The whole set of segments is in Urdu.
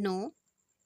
9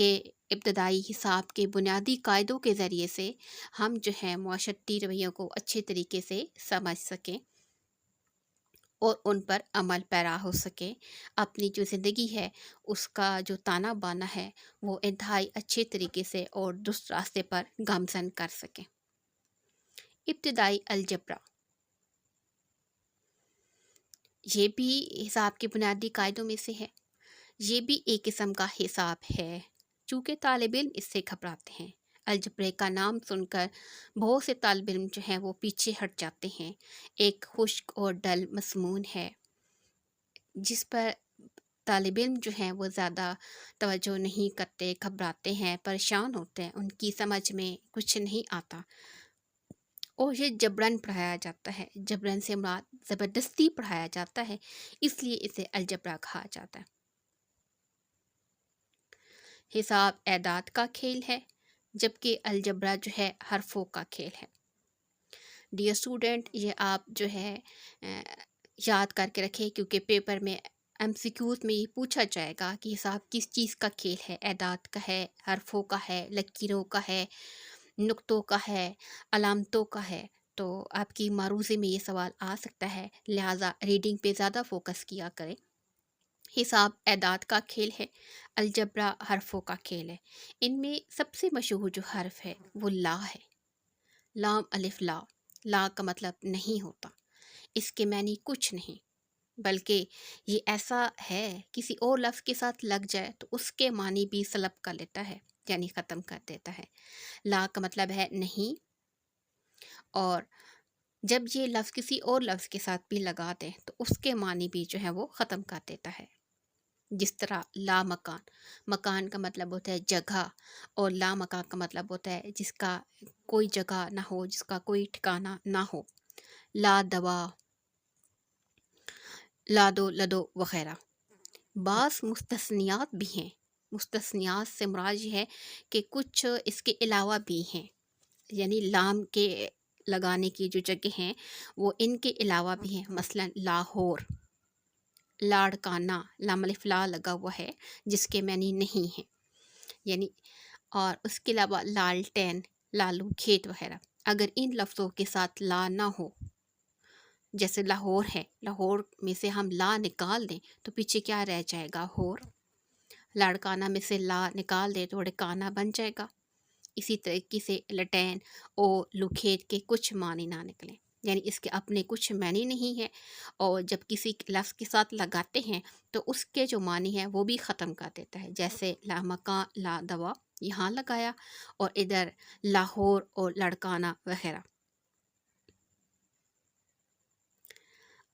تاکہ ابتدائی حساب کے بنیادی قاعدوں کے ذریعے سے ہم جو ہے معاشرتی رویوں کو اچھے طریقے سے سمجھ سکیں اور ان پر عمل پیرا ہو سکے، اپنی جو زندگی ہے اس کا جو تانا بانا ہے وہ انتہائی اچھے طریقے سے اور درست راستے پر گامزن کر سکیں۔ ابتدائی الجبرا یہ بھی حساب کے بنیادی قاعدوں میں سے ہے، یہ بھی ایک قسم کا حساب ہے، چونکہ طالب علم اس سے گھبراتے ہیں۔ الجبرے کا نام سن کر بہت سے طالب علم جو ہیں وہ پیچھے ہٹ جاتے ہیں۔ ایک خشک اور ڈل مضمون ہے جس پر طالب علم جو ہیں وہ زیادہ توجہ نہیں کرتے، گھبراتے ہیں، پریشان ہوتے ہیں، ان کی سمجھ میں کچھ نہیں آتا اور یہ جبرن پڑھایا جاتا ہے۔ جبرن سے مراد زبردستی پڑھایا جاتا ہے، اس لیے اسے الجبرا کہا جاتا ہے۔ حساب اعداد کا کھیل ہے، جبکہ الجبرا جو ہے حرفوں کا کھیل ہے۔ ڈیئر اسٹوڈنٹ، یہ آپ جو ہے یاد کر کے رکھیں، کیونکہ پیپر میں MCQs میں یہ پوچھا جائے گا کہ حساب کس چیز کا کھیل ہے، اعداد کا ہے، حرفوں کا ہے، لکیروں کا ہے، نقطوں کا ہے، علامتوں کا ہے۔ تو آپ کی معروضے میں یہ سوال آ سکتا ہے، لہٰذا ریڈنگ پہ زیادہ فوکس کیا کریں۔ حساب اعداد کا کھیل ہے، الجبرا حرفوں کا کھیل ہے۔ ان میں سب سے مشہور جو حرف ہے وہ لا ہے، لام الف لا۔ لا کا مطلب نہیں ہوتا، اس کے معنی کچھ نہیں، بلکہ یہ ایسا ہے کسی اور لفظ کے ساتھ لگ جائے تو اس کے معنی بھی سلب کر لیتا ہے، یعنی ختم کر دیتا ہے۔ لا کا مطلب ہے نہیں، اور جب یہ لفظ کسی اور لفظ کے ساتھ بھی لگا دیں تو اس کے معنی بھی جو ہے وہ ختم کر دیتا ہے۔ جس طرح لا مکان، مکان کا مطلب ہوتا ہے جگہ، اور لا مکان کا مطلب ہوتا ہے جس کا کوئی جگہ نہ ہو، جس کا کوئی ٹھکانہ نہ ہو۔ لا دوا، لادو لدو وغیرہ۔ بعض مستثنیات بھی ہیں، مستثنیات سے مراد یہ ہے کہ کچھ اس کے علاوہ بھی ہیں، یعنی لام کے لگانے کی جو جگہ ہیں وہ ان کے علاوہ بھی ہیں۔ مثلا لاہور، لاڑکانہ، لام الف لا لگا ہوا ہے جس کے معنی نہیں ہیں، یعنی، اور اس کے علاوہ لالٹین، لالو کھیت وغیرہ۔ اگر ان لفظوں کے ساتھ لا نہ ہو، جیسے لاہور ہے، لاہور میں سے ہم لا نکال دیں تو پیچھے کیا رہ جائے گا؟ ہور۔ لاڑکانہ میں سے لا نکال دیں تو ڑکانہ بن جائے گا۔ اسی طریقے سے لٹین اور لکھیت کے کچھ معنی نہ نکلیں، یعنی اس کے اپنے کچھ معنی نہیں ہے، اور جب کسی لفظ کے ساتھ لگاتے ہیں تو اس کے جو معنی ہے وہ بھی ختم کر دیتا ہے، جیسے لا مکان، لا دوا یہاں لگایا، اور ادھر لاہور اور لڑکانہ وغیرہ۔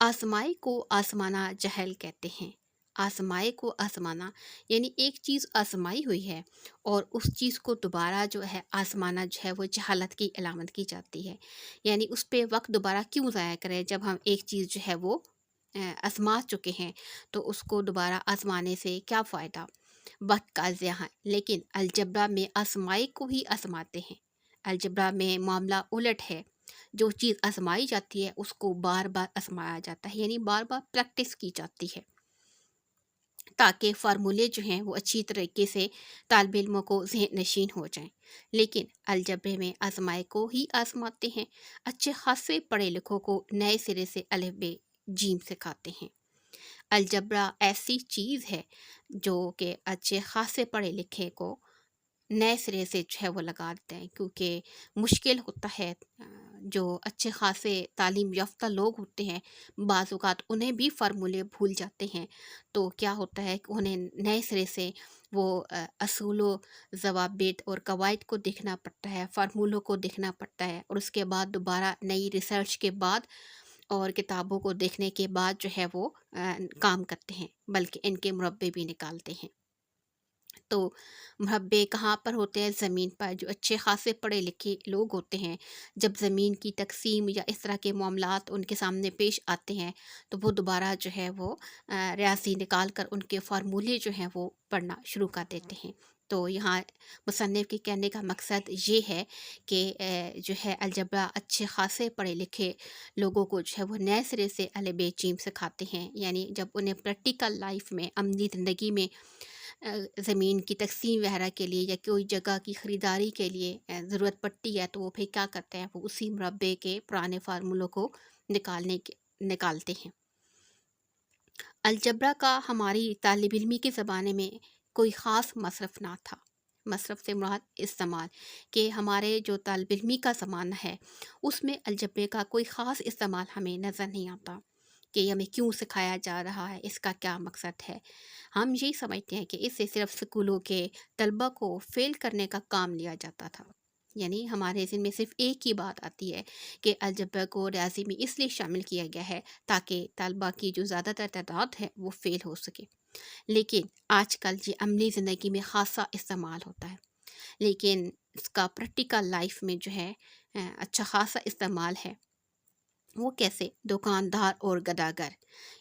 آزمائی کو آزمانا جہل کہتے ہیں۔ آزمائے کو آزمانا یعنی ایک چیز آزمائی ہوئی ہے اور اس چیز کو دوبارہ جو ہے آزمانا جو ہے وہ جہالت کی علامت کی جاتی ہے، یعنی اس پہ وقت دوبارہ کیوں ضائع کریں جب ہم ایک چیز جو ہے وہ آزما چکے ہیں، تو اس کو دوبارہ آزمانے سے کیا فائدہ، وقت کا ضیاع ہے۔ لیکن الجبرا میں آزمائی کو ہی آزماتے ہیں، الجبرا میں معاملہ الٹ ہے، جو چیز آزمائی جاتی ہے اس کو بار بار آزمایا جاتا ہے، یعنی بار بار پریکٹس کی جاتی ہے تاکہ فارمولے جو ہیں وہ اچھی طریقے سے طالب علموں کو ذہن نشین ہو جائیں۔ لیکن الجبرے میں آزمائے کو ہی آزماتے ہیں، اچھے خاصے پڑھے لکھوں کو نئے سرے سے الف ب جیم سکھاتے ہیں۔ الجبرا ایسی چیز ہے جو کہ اچھے خاصے پڑھے لکھے کو نئے سرے سے جو ہے وہ لگا دیتے ہیں، کیونکہ مشکل ہوتا ہے، جو اچھے خاصے تعلیم یافتہ لوگ ہوتے ہیں بعض اوقات انہیں بھی فارمولے بھول جاتے ہیں، تو کیا ہوتا ہے کہ انہیں نئے سرے سے وہ اصول و ضوابط اور قواعد کو دیکھنا پڑتا ہے، فارمولوں کو دیکھنا پڑتا ہے، اور اس کے بعد دوبارہ نئی ریسرچ کے بعد اور کتابوں کو دیکھنے کے بعد جو ہے وہ کام کرتے ہیں، بلکہ ان کے مربع بھی نکالتے ہیں۔ تو مربع کہاں پر ہوتے ہیں؟ زمین پر۔ جو اچھے خاصے پڑھے لکھے لوگ ہوتے ہیں جب زمین کی تقسیم یا اس طرح کے معاملات ان کے سامنے پیش آتے ہیں تو وہ دوبارہ جو ہے وہ ریاضی نکال کر ان کے فارمولے جو ہیں وہ پڑھنا شروع کر دیتے ہیں۔ تو یہاں مصنف کے کہنے کا مقصد یہ ہے کہ جو ہے الجبرا اچھے خاصے پڑھے لکھے لوگوں کو جو ہے وہ نئے سرے سے الف ب ج سکھاتے ہیں، یعنی جب انہیں پریکٹیکل لائف میں، عملی زندگی میں زمین کی تقسیم وغیرہ کے لیے یا کوئی جگہ کی خریداری کے لیے ضرورت پڑتی ہے، تو وہ پھر کیا کرتے ہیں، وہ اسی مربع کے پرانے فارمولوں کو نکالتے ہیں۔ الجبرا کا ہماری طالب علمی کے زمانے میں کوئی خاص مصرف نہ تھا۔ مصرف سے مراد استعمال، کہ ہمارے جو طالب علمی کا زمانہ ہے اس میں الجبرے کا کوئی خاص استعمال ہمیں نظر نہیں آتا کہ یہ ہمیں کیوں سکھایا جا رہا ہے، اس کا کیا مقصد ہے۔ ہم یہی سمجھتے ہیں کہ اس سے صرف اسکولوں کے طلبہ کو فیل کرنے کا کام لیا جاتا تھا۔ یعنی ہمارے ذہن میں صرف ایک ہی بات آتی ہے کہ الجبر کو ریاضی میں اس لیے شامل کیا گیا ہے تاکہ طلبہ کی جو زیادہ تر تعداد ہے وہ فیل ہو سکے۔ لیکن آج کل یہ عملی زندگی میں خاصا استعمال ہوتا ہے، لیکن اس کا پریکٹیکل لائف میں جو ہے اچھا خاصا استعمال ہے۔ وہ کیسے؟ دکاندار اور گداگر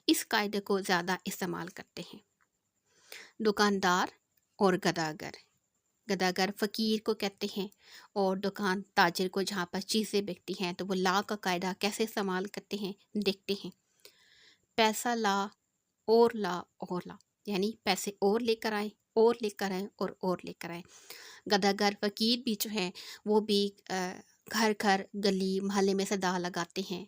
اس قاعدے کو زیادہ استعمال کرتے ہیں۔ دکاندار اور گداگر، گداگر فقیر کو کہتے ہیں، اور دکان تاجر کو جہاں پر چیزیں بکتی ہیں، تو وہ لا کا قاعدہ کیسے استعمال کرتے ہیں دیکھتے ہیں۔ پیسہ لا اور لا اور لا، یعنی پیسے اور لے کر آئیں اور لے کر آئیں اور لے کر آئیں۔ گداگر فقیر بھی جو ہیں وہ بھی گھر گھر گلی محلے میں صدا لگاتے ہیں،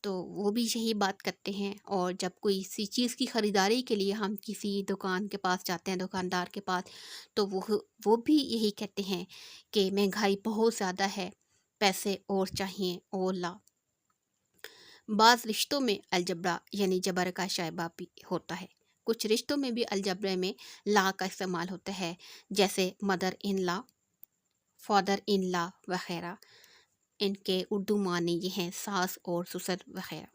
تو وہ بھی یہی بات کرتے ہیں۔ اور جب کوئی سی چیز کی خریداری کے لیے ہم کسی دکان کے پاس جاتے ہیں، دکاندار کے پاس، تو وہ بھی یہی کہتے ہیں کہ مہنگائی بہت زیادہ ہے، پیسے اور چاہیے اور لا۔ بعض رشتوں میں الجبرا یعنی جبر کا شائبہ بھی ہوتا ہے۔ کچھ رشتوں میں بھی الجبرے میں لا کا استعمال ہوتا ہے، جیسے mother in law, father in لا وغیرہ۔ ان کے اردو معنی یہ ہیں ساس اور سسر وغیرہ۔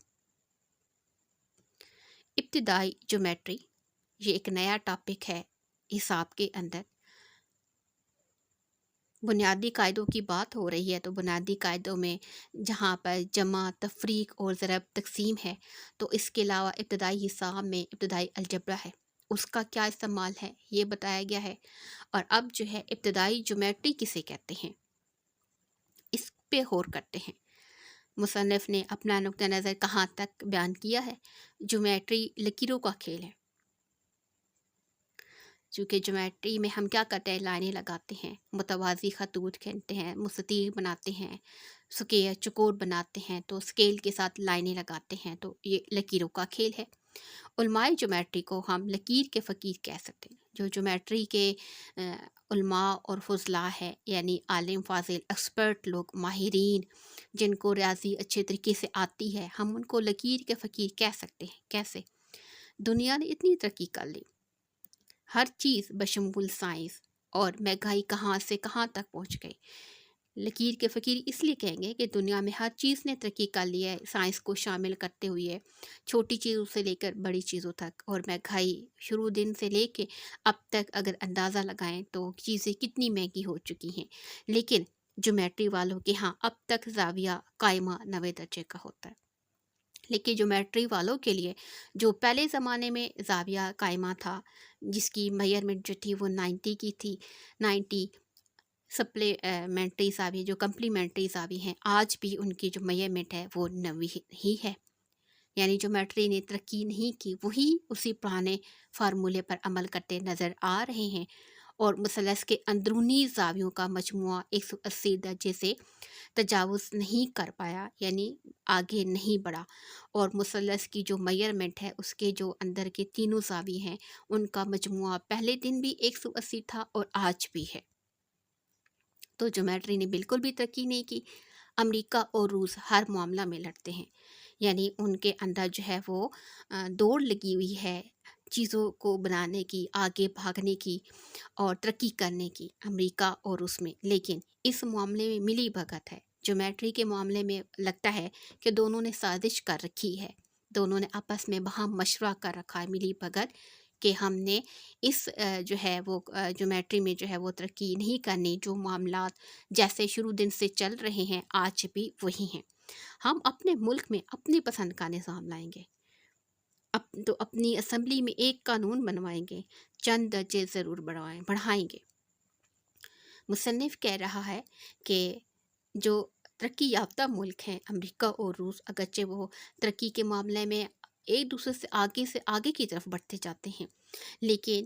ابتدائی جیومیٹری، یہ ایک نیا ٹاپک ہے حساب کے اندر۔ بنیادی قاعدوں کی بات ہو رہی ہے، تو بنیادی قاعدوں میں جہاں پر جمع، تفریق اور ضرب تقسیم ہے، تو اس کے علاوہ ابتدائی حساب میں ابتدائی الجبرا ہے، اس کا کیا استعمال ہے یہ بتایا گیا ہے۔ اور اب جو ہے ابتدائی جیومیٹری کسے کہتے ہیں، اس پہ غور کرتے ہیں۔ مصنف نے اپنا نقطہ نظر کہاں تک بیان کیا ہے؟ جیومیٹری لکیروں کا کھیل ہے، چونکہ جیومیٹری میں ہم کیا کرتے ہیں، لائنیں لگاتے ہیں، متوازی خطوط کھینچتے ہیں، مستطیل بناتے ہیں، سکیل چکور بناتے ہیں، تو سکیل کے ساتھ لائنیں لگاتے ہیں، تو یہ لکیروں کا کھیل ہے۔ علماء جیومیٹری کو ہم لکیر کے فقیر کہہ سکتے ہیں۔ جو جیومیٹری کے علماء اور فضلاء ہے، یعنی عالم فاضل ایکسپرٹ لوگ، ماہرین جن کو ریاضی اچھے طریقے سے آتی ہے، ہم ان کو لکیر کے فقیر کہہ سکتے ہیں۔ کیسے؟ دنیا نے اتنی ترقی کر لی، ہر چیز بشمول سائنس، اور مہنگائی کہاں سے کہاں تک پہنچ گئی۔ لکیر کے فقیر اس لیے کہیں گے کہ دنیا میں ہر چیز نے ترقی کر لی ہے، سائنس کو شامل کرتے ہوئے، چھوٹی چیزوں سے لے کر بڑی چیزوں تک، اور مہنگائی شروع دن سے لے کے اب تک اگر اندازہ لگائیں تو چیزیں کتنی مہنگی ہو چکی ہیں۔ لیکن جیومیٹری والوں کے ہاں اب تک زاویہ قائمہ 90 درجے کا ہوتا ہے۔ لیکن جیومیٹری والوں کے لیے جو پہلے زمانے میں زاویہ قائمہ تھا، جس کی میئرمنٹ جو تھی وہ 90 کی تھی، 90 سپلیمنٹری زاویے جو کمپلیمنٹری زاویے ہیں، آج بھی ان کی جو میئرمنٹ ہے وہ 90 ہی ہے۔ یعنی جیومیٹری نے ترقی نہیں کی، وہی اسی پرانے فارمولے پر عمل کرتے نظر آ رہے ہیں، اور مثلث کے اندرونی زاویوں کا مجموعہ 180 درجے سے تجاوز نہیں کر پایا، یعنی آگے نہیں بڑھا، اور مثلث کی جو میئرمنٹ ہے اس کے جو اندر کے تینوں زاویے ہیں ان کا مجموعہ پہلے دن بھی 180 تھا اور آج بھی ہے۔ تو جیومیٹری نے بالکل بھی ترقی نہیں کی۔ امریکہ اور روس ہر معاملہ میں لڑتے ہیں، یعنی ان کے اندر جو ہے وہ دوڑ لگی ہوئی ہے چیزوں کو بنانے کی، آگے بھاگنے کی اور ترقی کرنے کی، امریکہ اور روس میں۔ لیکن اس معاملے میں ملی بھگت ہے، جیومیٹری کے معاملے میں لگتا ہے کہ دونوں نے سازش کر رکھی ہے، دونوں نے آپس میں باہم مشورہ کر رکھا ہے، ملی بھگت، کہ ہم نے اس جو ہے وہ جیومیٹری میں جو ہے وہ ترقی نہیں کرنی، جو معاملات جیسے شروع دن سے چل رہے ہیں آج بھی وہی ہیں۔ ہم اپنے ملک میں اپنی پسند کا نظام لائیں گے، تو اپنی اسمبلی میں ایک قانون بنوائیں گے، چند درجے ضرور بڑھائیں گے۔ مصنف کہہ رہا ہے کہ جو ترقی یافتہ ملک ہیں امریکہ اور روس، اگرچہ وہ ترقی کے معاملے میں ایک دوسرے سے آگے کی طرف بڑھتے جاتے ہیں، لیکن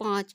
5